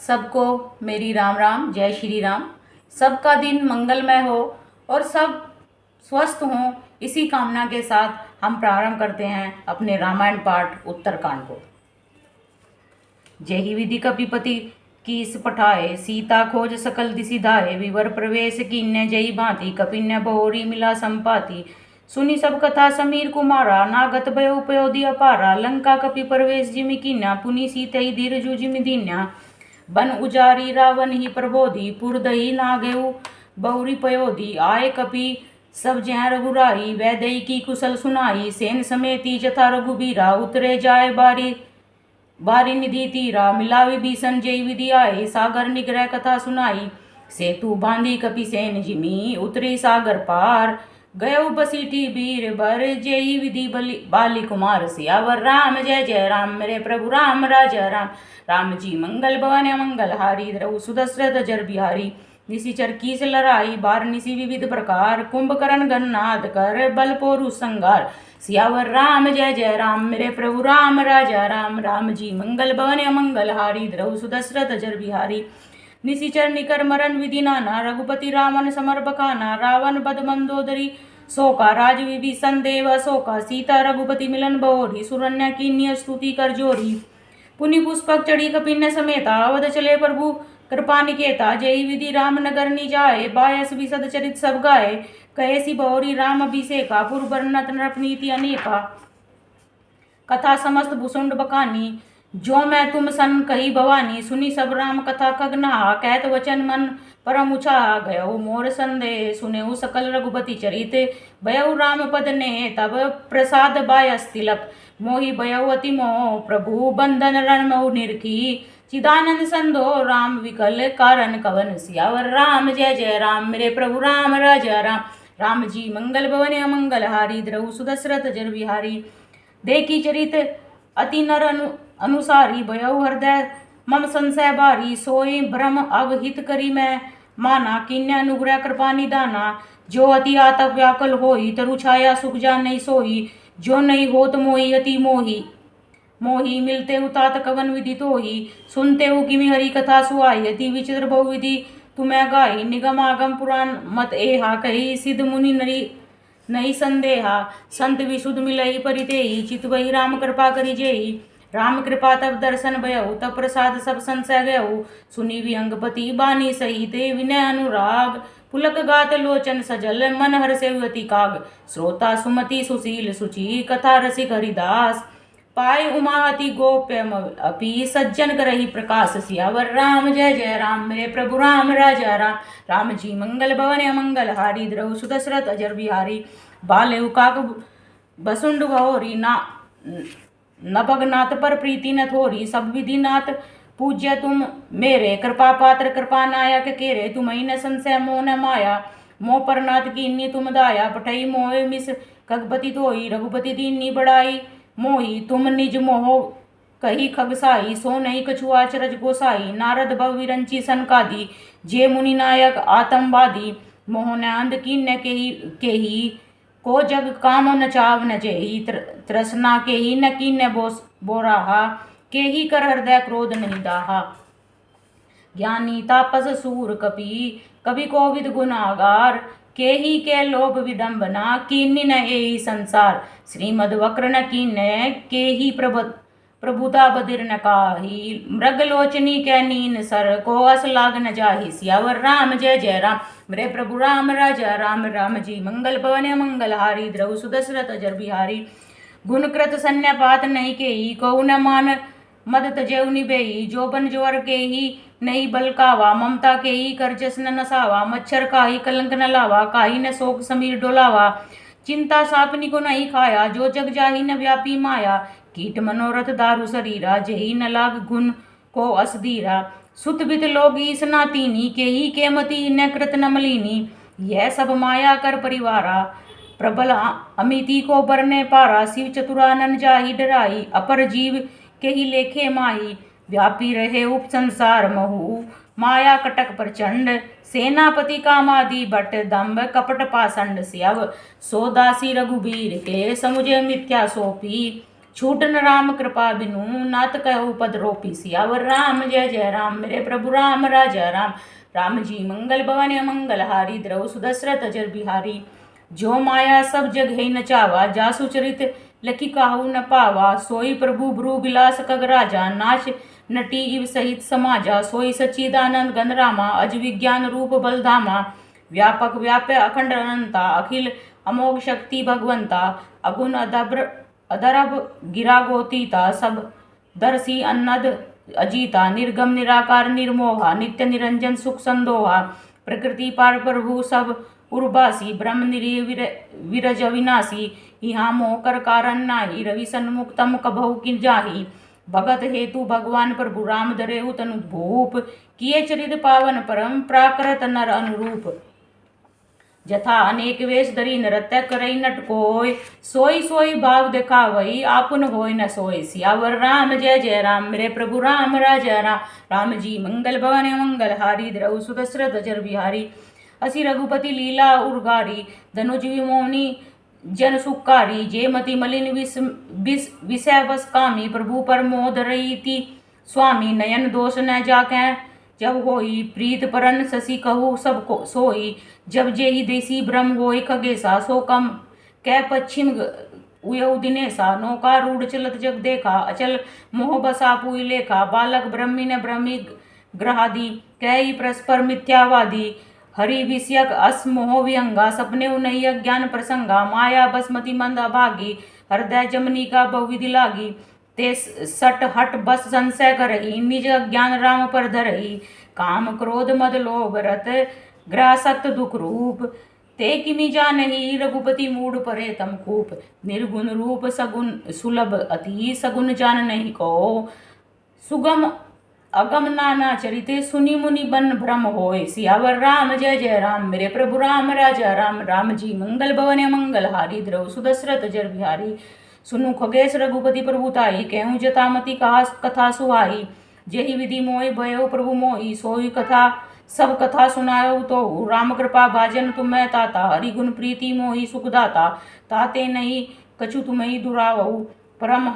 सबको मेरी राम राम, जय श्री राम। सबका दिन मंगलमय हो और सब स्वस्थ हों, इसी कामना के साथ हम प्रारंभ करते हैं अपने रामायण पाठ उत्तरकांड को। जेहि विधि कपिपति कीस पठाए, सीता खोज सकल दिसि धाये। विवर प्रवेश कीन्य जई भांति, कपिन्य बहुरी मिला संपाति। सुनी सब कथा समीर कुमारा, नागत भय उपयोधि अपारा। लंका कपि प्रवेश जिमि कीन्या, पुनि सीतहि धीरजु जिमि दीन्या। बन उजारी रावण ही प्रबोधि, पुर दही नागेउ बहुरी पयोधि। आए कपि सब जह रघुराई, वैदेही की कुशल सुनाई। सेन समेती जथा रघुबीरा, उतरे जाए बारी बारी निधि तीरा। मिला विभीषण जय विधि आए, सागर निग्रह कथा सुनाई। सेतु बांधी कपि सेन जिमी, उतरी सागर पार। गयो बसीठी वीर बर, जय विधि बाली कुमार। सियावर राम जय जय राम, मेरे प्रभु राम राजा राम। राम जी मंगल भवन मंगल हारी, द्रव सुदशरथ जर बिहारी। निशिचर कीस लड़ाई, बार निशि विविध प्रकार। कुंभकर्ण गन्नाद कर, बल पोरु संगार। सियावर राम जय जय राम, मेरे प्रभु राम राजा राम। राम जी मंगल भवन मंगल हारी, द्रव सुदशरथ जर बिहारी। निशिचर निकर मरण विधि नाना, रघुपति रावण समर बखाना। रावण बध मंदोदरी शोका, राज विभीषण देव शोका। सीता रघुपति मिलन बहोरी, सुरन्या कीन्य स्तुति कर जोरी। पुनि पुष्पक चढ़ी कपिन्य समेता, अवध चले प्रभु कृपा निकेता। जय विधि राम नगर निजाए, बायस विशद चरित सब गाए। कहे सी बहुरी राम अभिषेका, पूर्व वर्णत नृपनीति अनेका। कथा समस्त भूषुंड बकानी, जो मैं तुम सन कही भवानी। सुनी सब राम कथा खगनहा, कहत वचन मन परम उछाहा। गयो मोर संदेह, सुनेऊ सकल रघुपति चरित। भयउ राम पद ने तब प्रसाद बायस तिलक। मोहि भयउ अति मोह, प्रभु बंधन रणमऊ निरखी। चिदानंद संदो राम विकल, कारण कवन। सियावर राम जय जय राम, मेरे प्रभु राम राजा राम। राम जी मंगल भवन मंगल हारी, द्रव सुदशरथ जर बिहारी। देखी चरित अति नर अनुसारी, भयउ हृदय मम संशय बारी। सोई भ्रम अब हित करी मैं माना, किन्य अनुग्रह कृपा निदाना। जो अति आतप व्याकुल होई, तरु छाया सुख जान नहीं सोई। जो नहीं होत मोहि अति मोही, मोही मिलते उतात कवन विधि तोही। सुनते हो किमि हरि कथा सुहाई, अति विचित्र बहुविधि तुम्हें गाई। निगम आगम पुराण मत एहा, कही सिद्ध मुनि नरी नहीं संदेहा। संत विशुद्ध मिलई परितेही, चितवही राम कृपा करी जेही। राम कृपा तब दर्शन भयउ, तब प्रसाद सब संशय गयउ। सुनी विहंगपति बानी सहित, विनय अनुराग। पुलक गात लोचन सजल, मन हर्षे अति काग। श्रोता सुमति सुशील सुचि, कथा रसिक हरिदास। पाय उमा अति गोप्य अपि, सज्जन करहि प्रकाश। सियावर राम जय जय राम, मेरे प्रभु राम राजा राम। राम जी मंगल भवन मंगल हारी, द्रव सुदशरथ अजर बिहारी। बाले काक बसुंड भौरी, नभगनाथ पर प्रीति न थोरी। सब विधि नाथ पूज्य तुम मेरे, कृपा पात्र कृपा नायक केरे। तुम्हि न संशय मोह न माया, मोह पर नाथ कीन्नी तुम दाया। पठई मोह मिस खगपति धोई, रघुपति दीन्नी बड़ाई मोही। तुम निज मोह कही खगसाई, सो नहीं कछु आचरज गोसाई। नारद भव विरंची सनकादि, जे मुनि नायक आतंबादी। मोह न अंध कीन्य केही, को जग काम न चाव न जेही। तृष्णा के ही न कीन्य बोराहा, के ही कर हृदय क्रोध नहीं दाहा। ज्ञानी तापस सूर कपि, कवि कोविद गुनागार। के ही के लोभ विडम्बना, कीन्नी न एहि संसार। श्रीमद वक्र न कीन्य, के ही प्रभुता बधिर न काही। मृग लोचनी के नीन सर, को अस लाग न जाही। सियावर राम जय जय राम, मेरे प्रभु राम राजा राम। राम जी मंगल भवन मंगल हारी, द्रव सुदशरथ अजर बिहारी। गुणकृत सन्यापात नहीं केही, कहु न मान मद तजेउ निभेही। जो बन जोर के ही नहीं बल कावा, ममता के ही कर जसन नसावा। मच्छर काही कलंक न लावा, काही न शोक समीर डोलावा। चिंता सापनी को नहीं खाया, जो जग जाही न व्यापी माया। कीट मनोरथ दारु शरीरा, जेही न लाग गुण को अस धीरा। सुत बित लोग ईस ना तीनी, के ही के मति न कृत न मलिनी। यह सब माया कर परिवारा, प्रबल अमिति को बरने पारा। शिव चतुरानन जाही डराई, अपर जीव के ही लेखे माही। व्यापी रहे उप संसार महु, माया कटक प्रचंड। सेनापति कामादि भट्ट, दम्भ कपट पाषंड। सियाव सो दासी रघुबीर के, समुझे मिथ्या सोपी। छूटन राम कृपा बिनु नात कहु पद रोपी। सियावर राम जय जय राम, मेरे प्रभु राम राजा राम। राम जी मंगल भवन मंगल हारी, द्रव सुदशरथ अजर बिहारी। जो माया सब जग है नचावा, जासु चरित लखी काहू न पावा। सोई प्रभु ब्रू बिलास कग राजा, नाच नटी इव सहित समाजा। सोई सच्चिदानंद गण रामा, अज विज्ञान रूप बलधामा। व्यापक व्याप्य अखंड अनंता, अखिल अमोघ शक्ति भगवंता। अगुण अदरब गिरा गोतीता, सब दर्शी अन्नद अजीता। निर्गम निराकार निर्मोहा, नित्य निरंजन सुख संदोहा। प्रकृति पार प्रभु सब उर्वासी, ब्रह्म निरीह विरज अविनाशी। यहाँ मोह कर कारण नाही, रवि सन्मुख तम कभऊ की जाही। भगत हेतु भगवान प्रभु राम, धरेहु तनु भूप। किए चरित पावन परम, प्राकृत नर अनुरूप। जथा अनेक वेश धरी नृत्य करई नट कोय, सोई सोई भाव दिखावई आपुन होय न सोय। सियावर राम जय जय राम, मेरे प्रभु राम राजा राम। राम जी मंगल भवन मंगल हारी, द्रव सुदशरथ अजर बिहारी। असी रघुपति लीला उर्गारी, धनुज विमोनी जन सुखारी। जे मति मलिन विषय बस कामी, प्रभु पर मोह धरई थी स्वामी। नयन दोष न जाकै जब होई, प्रीत परन शशि कहू सब को सोई। जब जेहि देसी ब्रह्म होय खगेसा, सो कम कै पश्चिम उयऊ दिनेसा। नौका रूढ़ चलत जग देखा, अचल मोह बसा पुई लेखा। बालक ब्रह्मी न ब्रह्मी ग्रहादि, कई परस्पर मिथ्यावादी। हरि विषयक अस मोह विहंगा, सपने उनई अज्ञान प्रसंगा। माया बसमती मंद अभागी, हृदय जमनी का बहुविधि लागी। ते सट हट बस संशय करही, निज अज्ञान राम पर धरही। काम क्रोध मद लोभ रत, ग्रासक्त दुख रूप। ते किमि जानही, रघुपति मूड परे तम कूप। निर्गुण रूप सगुण सुलभ अति, सगुण जान नहीं को। सुगम अगम नाना चरिते, सुनि मुनि बन भ्रम होय। सियावर राम जय जय राम, मेरे प्रभु राम राजा राम। राम जी मंगल भवन मंगल हारी, द्रव सुदशरथ अजर बिहारी। सुनु खगेश रघुपति प्रभुताई, कहूँ जतामति कथा सुहाई। जेहि विधि मोहि भयो प्रभु मोहि, सोई कथा सब कथा सुनायो तो। राम कृपा भाजन तुम्हें ताता, हरि गुण प्रीति मोहि सुखदाता। ताते नहीं कछु तुम्हें दुरावहु, परम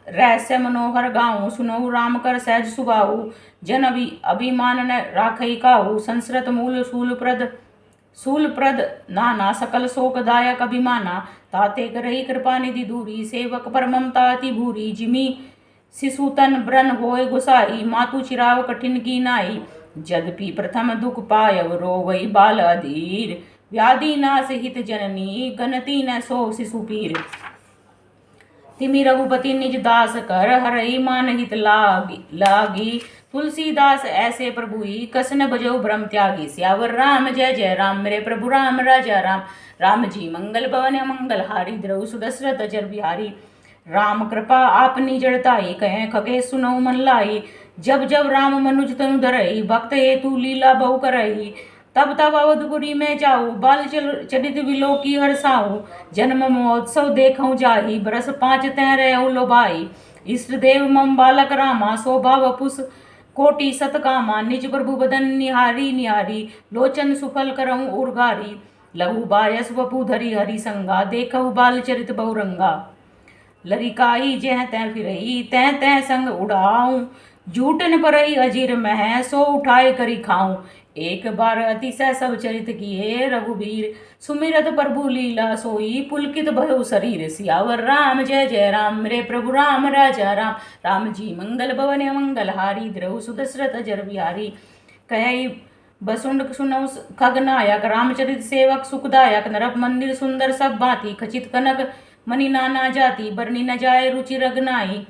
रहस्य मनोहर गाऊँ। सुनहु राम कर सहज सुभाऊ, जन अभिमान न राखई काहू। संस्कृत मूल शूलप्रद नाना, सकल शोकदायक अभिमाना। ताते करही कृपा निधि दूरी, सेवक पर ममता अति भूरी। जिमि शिशुतन ब्रन होय गुसाई, मातु चिराव कठिन की नाई। यद्यपि प्रथम दुख पायव, रोवई बाल अधीर। व्याधि नाश हित जननी, गनति न सो शिशु पीर। तिमि रघुपति निज दास कर, हरई मान हित लागी। तुलसीदास ऐसे प्रभुई, कसन बजौ ब्रह्म त्यागी। सियावर राम जय जय राम, मेरे प्रभु राम राजा राम। राम जी मंगल भवन मंगल हारी, द्रव सुदशरथ अजर बिहारी। राम कृपा आपनी जड़ताई, कहें खगे सुनऊ मन लाई। जब जब राम मनुज तनु धरई, भक्त हेतु लीला बहु करई। तब तब अवधपुरी में जाऊँ, बाल चरित विलोकी हरसाऊँ। जन्म महोत्सव देखऊँ जाही, बरस 5 तै रहूँ लोभाई। इष्ट देव मम बालक रामा, शोभा वपुष कोटि सतकामा। निज प्रभु बदन निहारी निहारी, लोचन सुफल करऊँ उर्गारी। लहु बायस वपु धरी हरि संगा, देखहु बाल चरित बहुरंगा। लरिकाई जह तै फिरई, तै तै संग उड़ाऊँ। जूटन परई अजीर मह, सो उठाए करी खाऊँ। एक बार अतिशय सब चरित किए, रघुबीर सुमिरत प्रभु लीला सोई। पुलकित भयो शरीर, सियावर राम जय जय राम, मेरे प्रभु राम राजा राम। राम जी मंगल भवन मंगल हारी, द्रव सुदशरथ अजर बिहारी। कहि बसुंड सुनौ खगनायक, रामचरित सेवक सुखदायक। नरक मंदिर सुंदर सब भांति, खचित कनक मणि नाना जाति। बरनी न जाय रुचि रगनाई,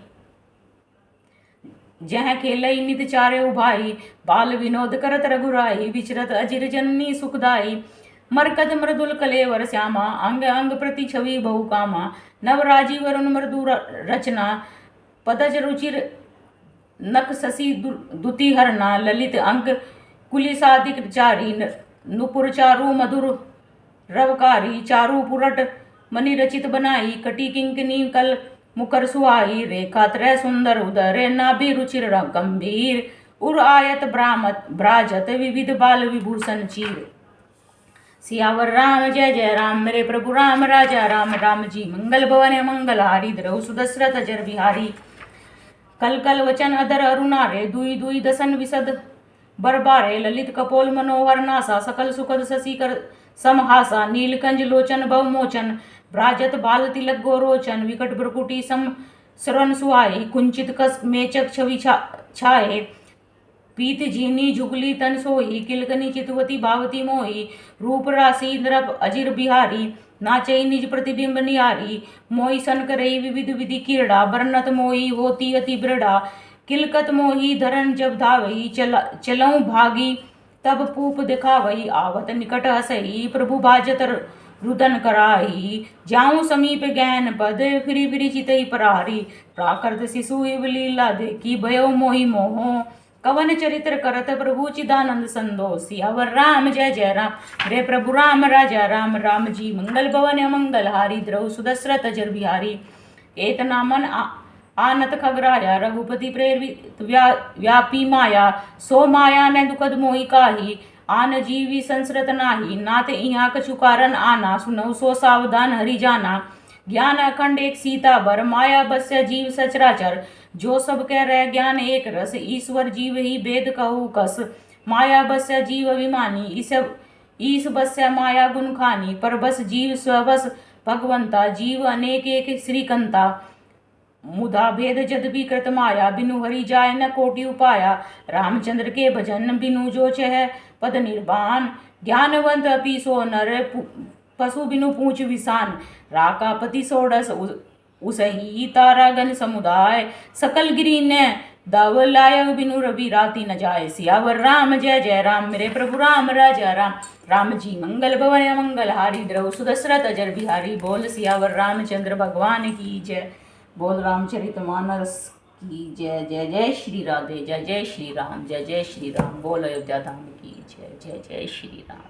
जह खेलई नित चारे उभाई। बाल विनोद करत रघुराई, विचरत अजिर जननी सुखदाई। मरकत मृदुल कलेवर श्यामा, अंग अंग प्रति छवि बहु कामा। नव राजीव वरुण मृदु रचना, पदज रुचिर नक शशि दुति हरना। ललित अंक कुलिसादिक चारी, नुपुर चारु मधुर रवकारी। चारु पुरट मणि रचित बनाई, कटी किंकिनी कल मुकर सुहाई। रेखा त्रय सुंदर उदर, नाभि रुचिर गंभीर। उर आयत भ्राजत, विविध बाल विभूषण चीर। सियावर राम जय जय राम, मेरे प्रभु राम राजा राम, राम जी मंगल भवन मंगल हारी, द्रौ सुदशरथ अजर बिहारी। कल कल वचन अधर अरुणारे, दुई दुई दसन विशद बरबारे, ललित कपोल मनोहर नासा, सकल सुखद शशिकर समहासा, नीलकंज लोचन भवमोचन, भ्राजत बाल तिलक गोरोचन, विकट भ्रकुटी सम श्रवण सुहाई, कुंचित कस मेचक छवि छाए, पीत जीनी जुगली तन सोई, किलकनी चितवती भावती मोही, रूप राशि इंद्र अजिर बिहारी, नाचई निज प्रतिबिंब निहारी, मोई सन करई विविध विधि कीड़ा, बरनत मोही होती अति बृढ़ा, किलकत मोही धरन जब धावई, चलऊ भागी तब पूप दिखावई, आवत निकट हसई, प्रभु बाजत रुदन कराई, जाऊं समीप ज्ञान पद, फिरी फिरी चितई परारी, प्राकृत शिशु इव लीला देखी, भयो मोहि मोह, कवन चरित्र करत प्रभु चिदानंद संदो, सियावर राम जय जय राम, रे प्रभु राम राजा राम, राम जी मंगल भवन मंगल हारी, द्रौ सुदशरथ अजर बिहारी। एत नामन आनत खगराया, रघुपति प्रेरित व्यापी माया, सो माया ने दुखद मोहि काही, आन जीवी संसरत नाही, नाथ इहाँ कछु कारण आना, सुनौ सो सावधान हरि जाना, ज्ञान अखंड एक सीता बर, माया बस्य जीव सचराचर, जो सब कह रहे ज्ञान एक रस, ईश्वर जीव ही भेद कहू कस, माया बस्य जीव अभिमानी, ईस बस्य माया गुण खानी, पर बस जीव स्वबस भगवंता, जीव अनेक एक श्रीकंता, मुधा भेद जद भी कृत माया, बिनु हरि जाय न कोटि उपाया, रामचंद्र के भजन बिनु जो चह पद निर्वाण, ज्ञानवंत अपि सो नर, पशु बिनु पूछ विसान, राका पति सोडस उसही तारागण समुदाय, सकल गिरी ने दाव लायक बिनु रवि राति न जाए, सियावर राम जय जय राम, मेरे प्रभु राम राजा राम, राम जी मंगल भवन मंगल हारी, द्रौ सुदशरथ अजर बिहारी। बोल सियावर रामचंद्र भगवान की जय, बोल रामचरितमानस की जय, जय जय श्री राधे, जय जय श्री राम, जय जय श्री राम, बोल अयोध्या धाम की जय, जय जय श्री राम।